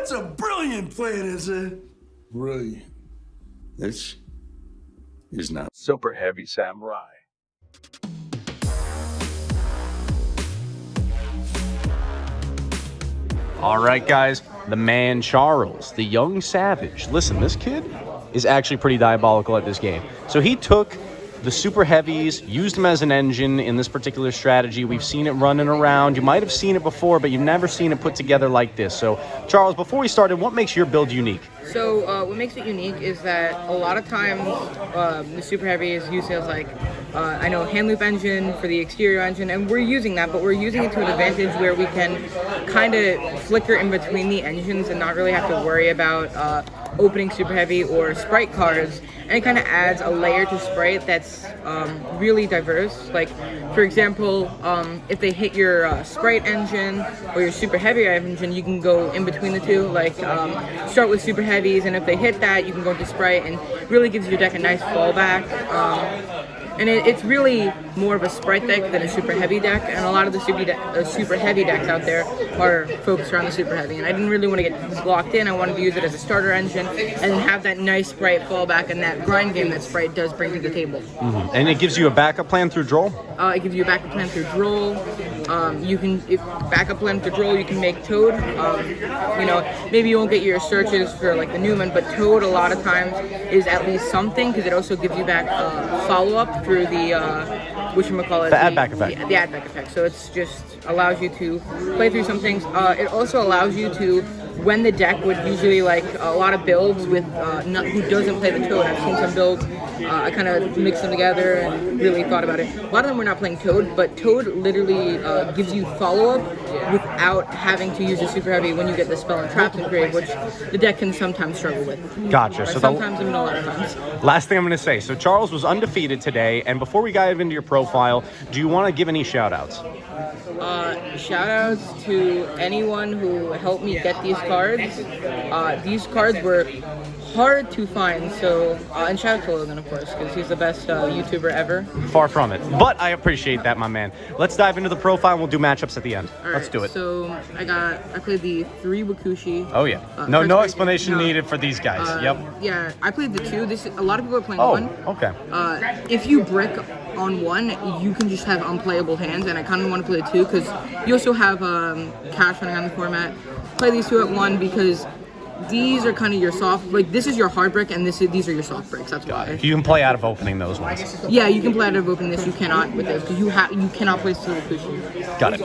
That's a brilliant plan, is it? Brilliant. This is not Superheavy Samurai. All right, guys, the man Charles, the young savage. Listen, this kid is actually pretty diabolical at this game. So he took the super heavies, used them as an engine in this particular strategy. We've seen it running around. You might have seen it before, but you've never seen it put together like this. So, Charles, before we started, what makes your build unique? So what makes it unique is that a lot of times the Super Heavy is used as like, I know, hand loop engine for the exterior engine, and we're using that, but we're using it to an advantage where we can kind of flicker in between the engines and not really have to worry about opening Super Heavy or Spright cards. And it kind of adds a layer to Spright that's really diverse. Like, for example, if they hit your Spright engine or your Super Heavy engine, you can go in between the two. Like, start with Super Heavies, and if they hit that, you can go into Spright, and really gives your deck a nice fallback. And it's really more of a Spright deck than a Super Heavy deck, and a lot of the Super Heavy decks out there are focused around the Super Heavy, and I didn't really want to get locked in. I wanted to use it as a starter engine and then have that nice Spright fallback and that grind game that Spright does bring to the table. Mm-hmm. And it gives you a backup plan through Droll? It gives you a backup plan through Droll. If backup plan through Droll, you can make Toad. You know, maybe you won't get your searches for like the Newman, but Toad a lot of times is at least something, because it also gives you back follow-up through the whatchamacallit, the add back effect. The add back effect. So it's just allows you to play through some things. It also allows you to, when the deck would usually like a lot of builds with who doesn't play the Toad. I've seen some builds. I kind of mixed them together and really thought about it. A lot of them were not playing Toad, but Toad literally gives you follow-up without having to use a Super Heavy when you get the spell and traps and create, which the deck can sometimes struggle with. Gotcha. So sometimes, I mean, a lot of times. Last thing I'm going to say. So Charles was undefeated today, and before we dive into your profile, do you want to give any shout-outs? Shout-outs to anyone who helped me get these cards. These cards were hard to find, so and shout out to Logan, of course, because he's the best YouTuber ever. Far from it, but I appreciate that, my man. Let's dive into the profile and we'll do matchups at the end. All Let's right, do it. So I played the 3 Wakushi. Oh yeah, no explanation needed for these guys. Yep. Yeah, I played the 2. A lot of people are playing 1. Okay. If you brick on 1, you can just have unplayable hands, and I kind of want to play the 2 because you also have cash running on the format. Play these 2 at 1 because these are kind of your soft, like this is your hard brick, and these are your soft bricks. That's why. You can play out of opening those ones. Yeah, you can play out of opening this. You cannot with this because you cannot play Steel Kushi. Got it.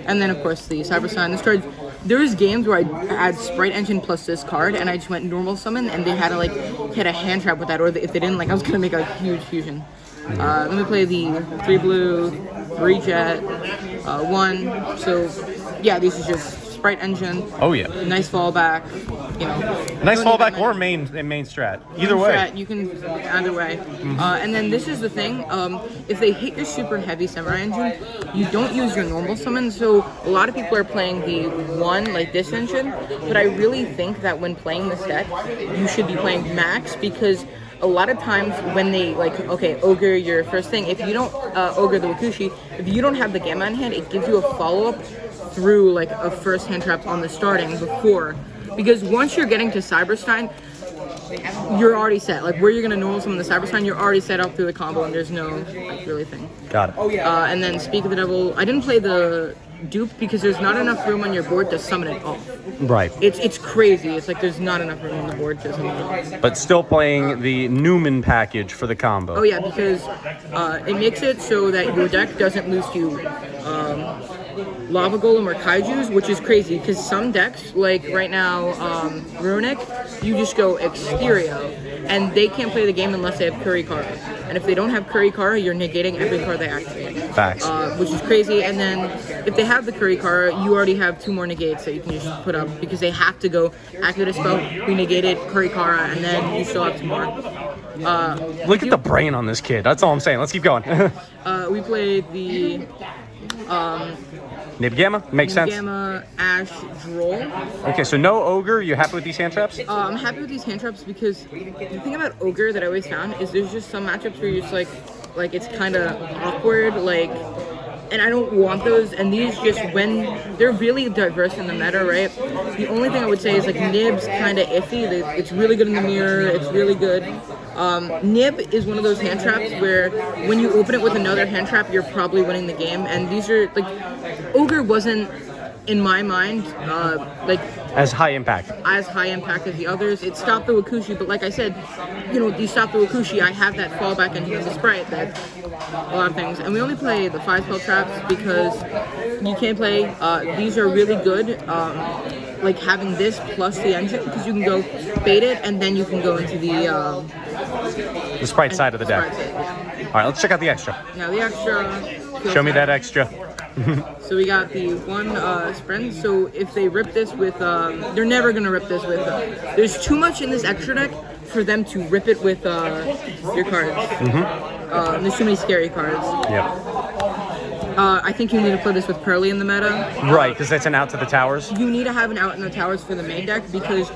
And then of course the Cyber Sign. This card, there's games where I had Spright Engine plus this card, and I just went normal summon, and they had to like hit a hand trap with that, or if they didn't, like I was gonna make a huge fusion. Let me play the 3 blue, 3 jet, 1. So yeah, these is just Spright Engine. Oh yeah. Nice fallback. You know. Nice fallback or main strat. Either way. Strat, you can either way. And then this is the thing. If they hit your Super Heavy Samurai engine, you don't use your normal summon. So a lot of people are playing the 1 like this engine, but I really think that when playing this deck, you should be playing max, because a lot of times when they like, okay, ogre your first thing, if you don't ogre the Wakushi, if you don't have the Gamma in hand, it gives you a follow-up through like a first hand trap on the starting before, because once you're getting to Cyberstein, you're already set. Like where you're gonna normal summon the Cyberstein, you're already set up through the combo, and there's no like really thing. Got it. And then Speak of the Devil, I didn't play the dupe because there's not enough room on your board to summon it off. Right. It's crazy. It's like there's not enough room on the board to summon it off. But still playing the Newman package for the combo. Oh yeah, because it makes it so that your deck doesn't lose to Lava Golem or Kaijus, which is crazy because some decks, like right now, Runic, you just go Exterio, and they can't play the game unless they have Kurikara. And if they don't have Kurikara, you're negating every card they activate. Facts. Which is crazy. And then if they have the Kurikara, you already have 2 more negates that you can just put up, because they have to go activate a spell, we negated Kurikara, and then you still have 2 more. Look at the brain on this kid. That's all I'm saying. Let's keep going. We played the Nib Gamma? Makes sense. Gamma, Ash, Droll. Okay, so no Ogre. You happy with these hand traps? I'm happy with these hand traps because the thing about Ogre that I always found is there's just some matchups where you're just like it's kind of awkward. Like and I don't want those. And these just, when they're really diverse in the meta, right? The only thing I would say is like Nib's kind of iffy. It's really good in the mirror. It's really good. Nib is one of those hand traps where when you open it with another hand trap, you're probably winning the game. And these are like, Ogre wasn't, in my mind, like as high impact as the others. It stopped the Wakushi, but like I said, you know, you stop the Wakushi, I have that fallback into the Spright, that a lot of things. And we only play the 5-spell traps because you can't play. These are really good. Like having this plus the engine, because you can go bait it and then you can go into the Spright side of the deck. Spright side, yeah. All right, let's check out the extra. Now the extra. Show me that extra. So we got the one sprint. So if they rip this with, they're never gonna rip this with. There's too much in this extra deck for them to rip it with your cards. There's too many scary cards. Yep. I think you need to play this with Pearly in the meta. Right, because that's an out to the towers. You need to have an out in the towers for the main deck because,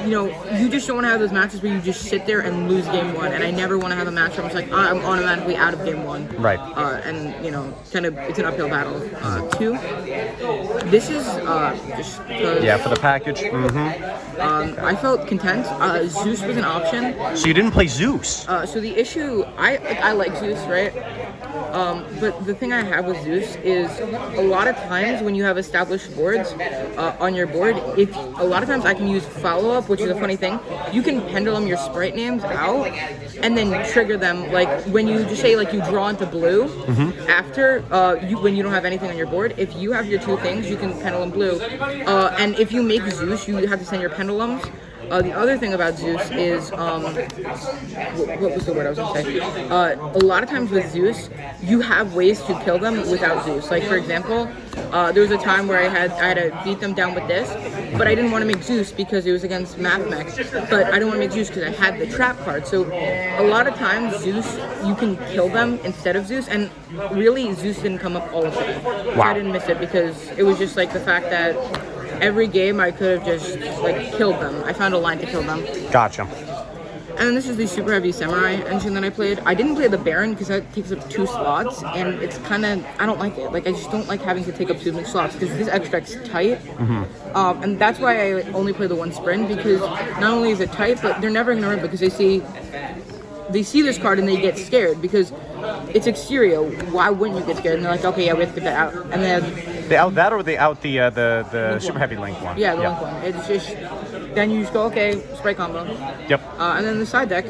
you know, you just don't want to have those matches where you just sit there and lose game one. And I never want to have a match where I'm just like, I'm automatically out of game one. Right. And, you know, kind of, it's an uphill battle. Two, this is just because... Yeah, for the package. I felt content. Zeus was an option. So you didn't play Zeus? So the issue, I like Zeus, right? But the thing I have with Zeus is a lot of times when you have established boards on your board, a lot of times I can use follow-up, which is a funny thing. You can pendulum your Spright names out and then trigger them. Like when you just say like you draw into blue, after when you don't have anything on your board, if you have your two things, you can pendulum blue. And if you make Zeus, you have to send your pendulums. The other thing about Zeus is, what was the word I was going to say? A lot of times with Zeus, you have ways to kill them without Zeus. Like, for example, there was a time where I had to beat them down with this, but I didn't want to make Zeus because it was against Math Mech. But I didn't want to make Zeus because I had the trap card. So a lot of times, Zeus, you can kill them instead of Zeus. And really, Zeus didn't come up all the time. Wow. I didn't miss it because it was just like the fact that every game I could have just like killed them. I found a line to kill them. Gotcha. And then this is the super heavy samurai engine that I played. I didn't play the Baron because that takes up 2 slots, and it's kind of, I don't like it. Like, I just don't like having to take up too many slots because this extra deck's tight. And that's why I only play the one sprint, because not only is it tight, but they're never going to rip because they see this card and they get scared because it's exterior. Why wouldn't you get scared? And they're like, okay, yeah, we have to get that out. And then They out that or they out the super heavy link one? yeah, the link one. It's just, then you just go, okay, Spright combo. Yep. And then the side deck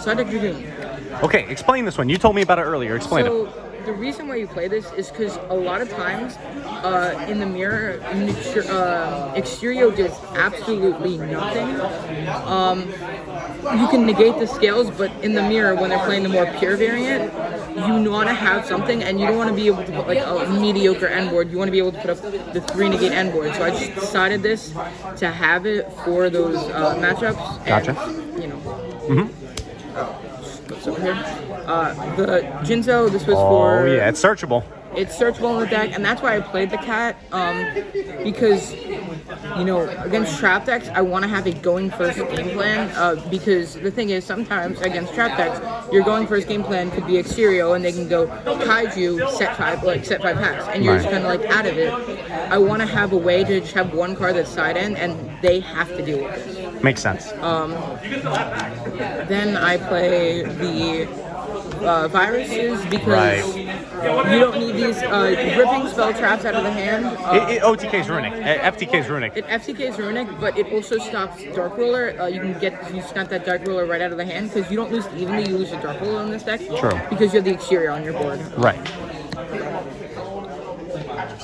you're doing. Okay, explain this one. You told me about it earlier. Explain it. The reason why you play this is because a lot of times in the mirror, exterior does absolutely nothing. You can negate the scales, but in the mirror, when they're playing the more pure variant, you want to have something, and you don't want to be able to put like a mediocre end board. You want to be able to put up the 3 negate end board. So I just decided this to have it for those matchups. Gotcha. And, you know. What's over here? The Jinzo, this was for... Oh, yeah, it's searchable. It's searchable in the deck, and that's why I played the cat, because, you know, against trap decks, I want to have a going first game plan, because the thing is, sometimes against trap decks, your going first game plan could be exterior, and they can go kaiju, set 5 packs, and you're just kind of like out of it. I want to have a way to just have one card that's side end, and they have to deal with this. Makes sense. Then I play the viruses because you don't need these ripping spell traps out of the hand. OTK's runic. FTK's runic. It FTK's runic, but it also stops Dark Ruler. You snap that Dark Ruler right out of the hand because you don't lose evenly. You lose the Dark Ruler in this deck. True. Because you have the exterior on your board. Right.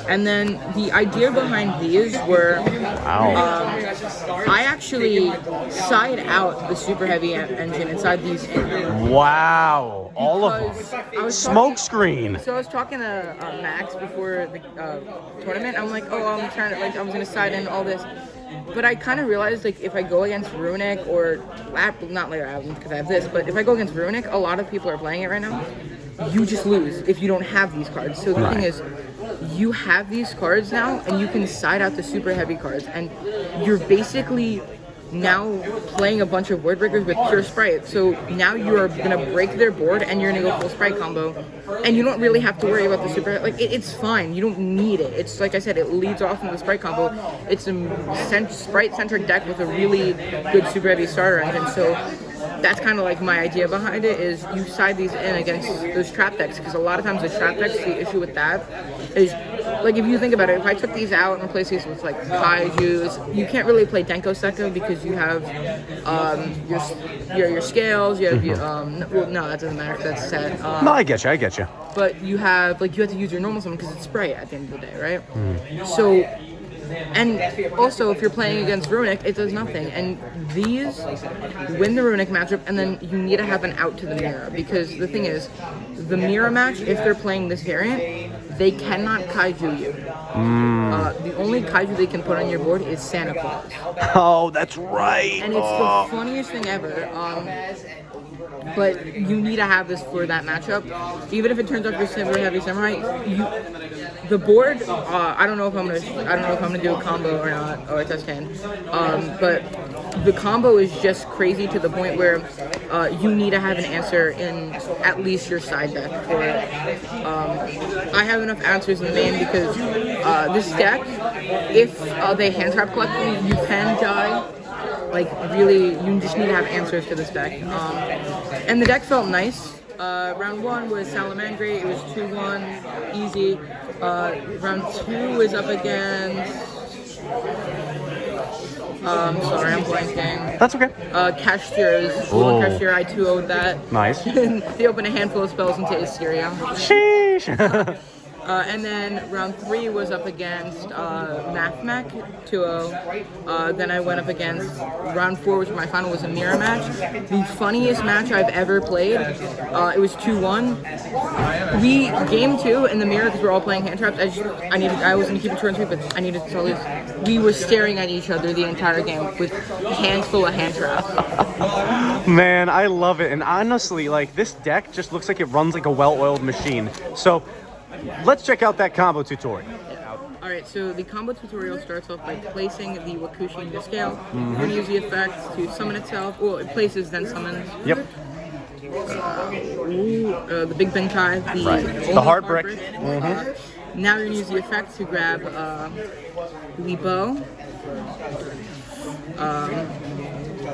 And then the idea behind these were, I actually side out the super heavy engine inside these. Wow, all of them. Smoke screen. So I was talking to Max before the tournament. I'm like, I was gonna side in all this, but I kind of realized like if I go against Runic or not later albums because I have this, but if I go against Runic, a lot of people are playing it right now. You just lose if you don't have these cards. So the thing is, you have these cards now, and you can side out the super heavy cards, and you're basically now playing a bunch of word breakers with pure Spright. So now you are gonna break their board and you're gonna go full Spright combo, and you don't really have to worry about the super. Like it's fine. You don't need it. It's like I said, it leads off into the Spright combo. It's a Spright centric deck with a really good super heavy starter engine. So that's kind of like my idea behind it, is you side these in against those trap decks, because a lot of times the trap decks, the issue with that is, like, if you think about it, if I took these out and replaced these with like kaijus, you can't really play Denko Seka because you have your scales, you have well, no, that doesn't matter, that's set. No, I get you. But you have to use your normal summon because it's Spright at the end of the day, right? So, and also if you're playing against Runic, it does nothing. And these win the Runic matchup, and then you need to have an out to the mirror, because the thing is, the mirror match, if they're playing this variant, they cannot kaiju you. The only kaiju they can put on your board is Santa Claus. Oh, that's right. And it's the funniest thing ever. But you need to have this for that matchup. Even if it turns out you're super heavy samurai, the board. I don't know if I'm gonna do a combo or not, or a test hand. But the combo is just crazy to the point where you need to have an answer in at least your side deck for it. I have enough answers in the main because this deck, if they hand trap collectively, you can die. Like, really, you just need to have answers to this deck. And the deck felt nice. Round 1 was Salamangre, it was 2-1, easy. Round 2 was up against... sorry, I'm blanking. That's okay. Cashiers. Cashier, I 2-0'd that. Nice. They opened a handful of spells into Assyria. Sheesh. And then round 3 was up against Mathmech, 2-0. Then I went up against round 4, which my final was a mirror match. The funniest match I've ever played. It was 2-1. Game 2 in the mirror, because we're all playing hand traps. I was gonna keep it short and sweet, but I needed to tell you. We were staring at each other the entire game with hands full of hand traps. Man, I love it. And honestly, like, this deck just looks like it runs like a well-oiled machine. So let's check out that combo tutorial. Alright, so the combo tutorial starts off by placing the Wakushi in the scale. You're going to use the effect to summon itself. Well, it places, then summons. Yep. The Big Benkai, the hard brick. Now you're going to use the effect to grab the bow.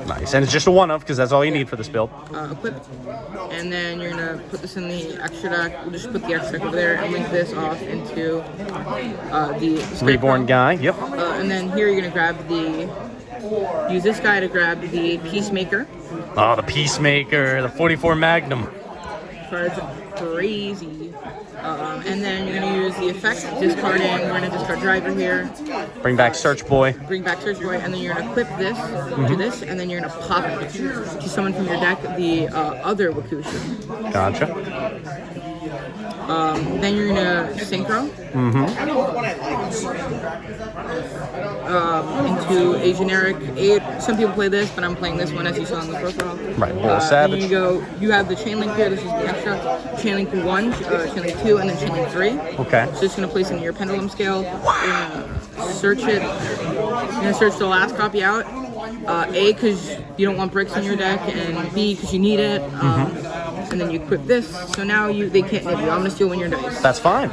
Nice, and it's just a one-of, because that's all you need for this build. Equipped. And then you're going to put this in the extra deck. We'll just put the extra deck over there and link this off into the Reborn guy, yep. And then here you're going to grab use this guy to grab the Peacemaker. Oh, the Peacemaker, the 44 Magnum. Cards crazy. And then you're going to use the effect, discarding. We're going to discard Driver here. Bring back Search Boy. Bring back Search Boy, and then you're going to equip this, do this, and then you're going to pop it to summon from your deck the other Wakushi. Gotcha. Then you're going to Synchro. Into a generic 8. Some people play this, but I'm playing this one as you saw in the profile. Right, Bull Savage. You have the Chain Link here, this is the extra. Chain Link 1, Chain Link 2, and then Chain Link 3. Okay. So it's going to place into your pendulum scale. You're going to search it. You're going to search the last copy out. A, because you don't want bricks in your deck, and B, because you need it. And then you equip this, so now they can't hit you. I'm gonna steal 1 your dice. That's fine.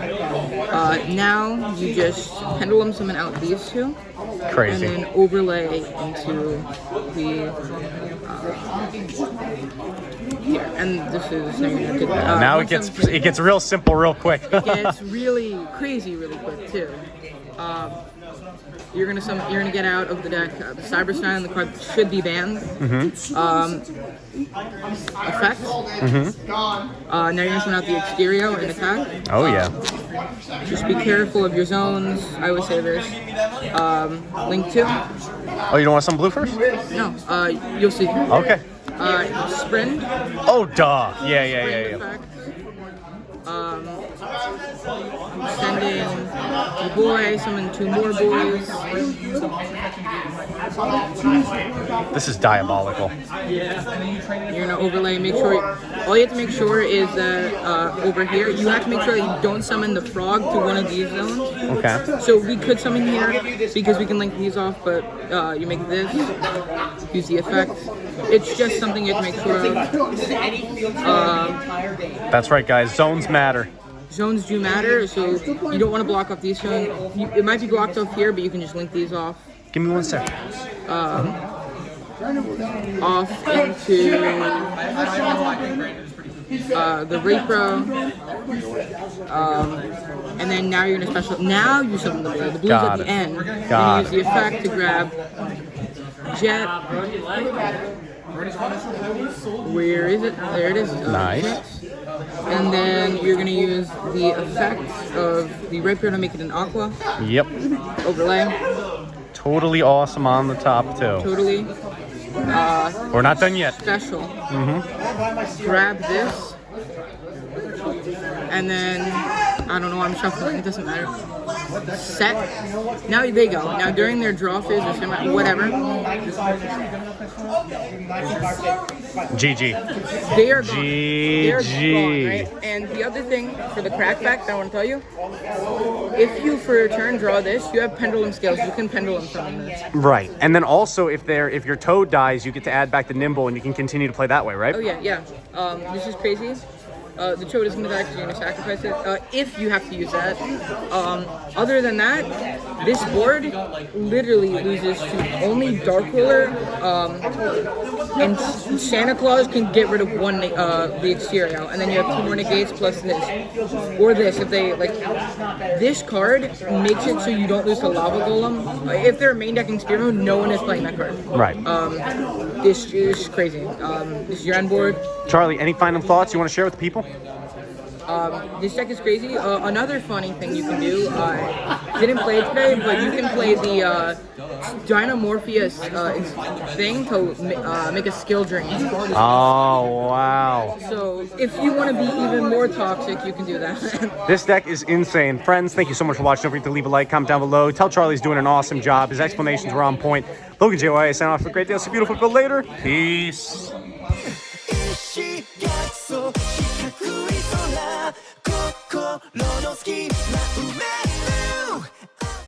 Now you just pendulum summon out these two. Crazy. And then overlay into the here. And this is now it gets real simple real quick. It gets really crazy really quick too. You're gonna get out of the deck the Cyber Style, and the card should be banned. Effect. Now you're gonna summon out the Exterior and attack. Oh yeah. Just be careful of your zones. I would say this. Link 2. Oh, you don't want some blue first? No. You'll see. Okay. Sprint. Oh, duh. Yeah. Effect. Sending a boy, summon 2 more boys. This is diabolical. You're gonna overlay. Make sure. All you have to make sure is that over here, you have to make sure that you don't summon the frog to one of these zones. Okay. So we could summon here because we can link these off, but you make this, use the effect. It's just something you have to make sure of. That's right, guys. Zones matter. Zones do matter, so you don't want to block off these zones. It might be blocked off here, but you can just link these off. Give me 1 second. Off into the repro. And then now you're in a special. Now you summon the blue. The blue's at the end. Got and you use the effect to grab Jet. Where is it? There it is. Nice. Jet. And then you're gonna use the effect of the repro to make it an aqua. Yep. Overlay. Totally awesome on the top, too. Totally. We're not done yet. Special. Grab this. And then, I don't know, I'm shuffling, it doesn't matter. Set. Now they go. Now during their draw phase or whatever. GG. They are gone. They are GG. gone, right? And the other thing for the crackback that I want to tell you, if you for your turn draw this, you have pendulum scales. You can pendulum summon this. Right. And then also, if your toad dies, you get to add back the nimble, and you can continue to play that way, right? Oh yeah. This is crazy. The Chode is going to die because you're going to sacrifice it, if you have to use that. Other than that, this board literally loses to only Dark Ruler, and Santa Claus can get rid of one, the exterior out, and then you have 2 more negates plus this. Or this, if they, like, this card makes it so you don't lose to Lava Golem. If they're main decking Spear mode, no one is playing that card. Right. This is crazy. This is your end board. Charlie, any final thoughts you want to share with the people? This deck is crazy. Another funny thing you can do, didn't play it today, but you can play the Dynamorpheus thing to make a skill drain. Oh, wow. So if you want to be even more toxic, you can do that. This deck is insane. Friends, thank you so much for watching. Don't forget to leave a like, comment down below. Tell Charlie's doing an awesome job. His explanations were on point. Logan CYAC signing off for a great day. See you beautiful people later. Peace. 心の隙間埋め